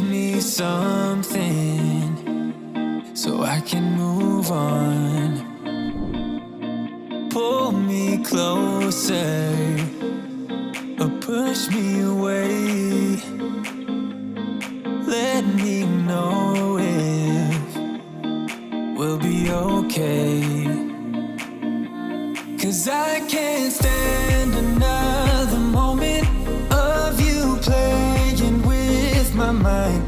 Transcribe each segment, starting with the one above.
me something so I can move on. Pull me closer or push me away. Let me know if we'll be okay. 'Cause I can't stand another moment of you playing with my mind.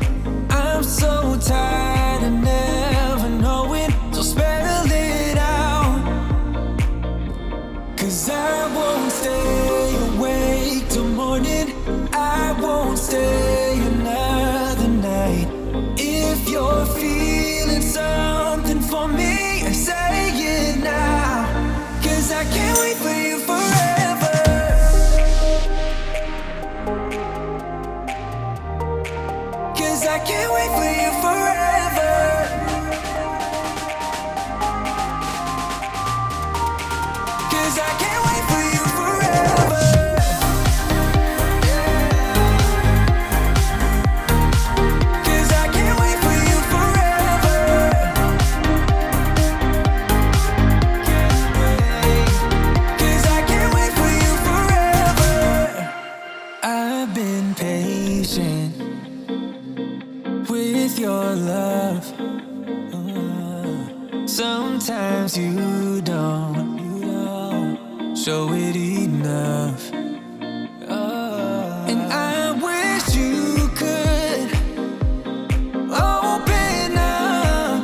I'm so tired of never knowing, so spell it out. 'Cause I won't stay awake till morning. I won't stay another night. If you're feeling something for me, say it now. 'Cause I can't wait for you forever. 'Cause I can't wait for you forever. 'Cause I can't wait for you forever. 'Cause I can't wait for you forever. 'Cause I can't wait for you forever. I've been patient with your love. Sometimes you don't show it enough. And I wish you could open up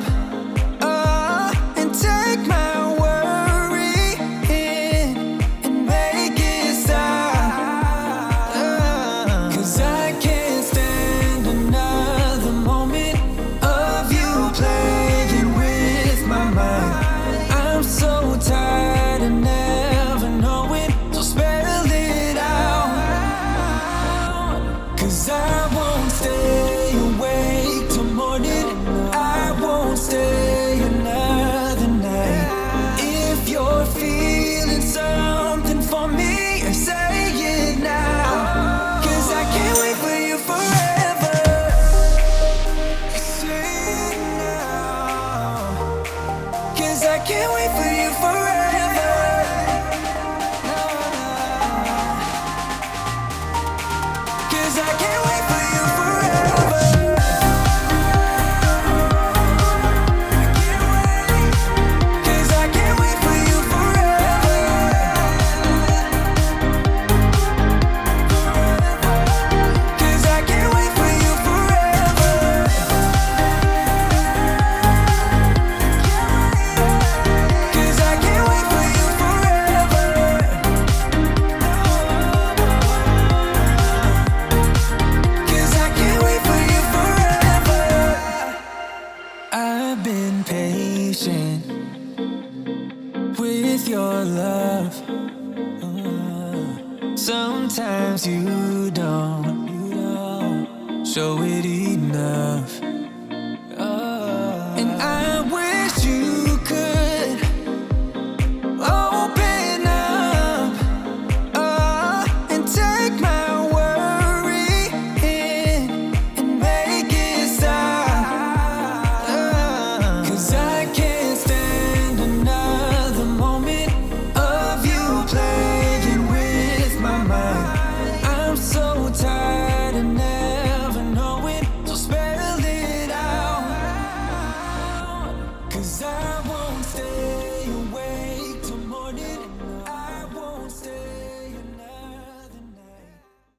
and take my worry in and make it stop. 'Cause I can't stand another moment of you playing with my mind. I'm so tired of never knowing, so spell it out. 'Cause I won't stay awake till morning. I won't stay another night. If you're feeling something for me, say it now. 'Cause I can't wait for you forever. Say it now. 'Cause I can't wait for you forever. 'Cause I can't wait for you forever. 'Cause I can't wait for you forever. 'Cause I can't wait for you forever. 'Cause I can't wait for you forever. 'Cause I can't wait for you forever. I've been patient with your love. Sometimes you don't show it enough.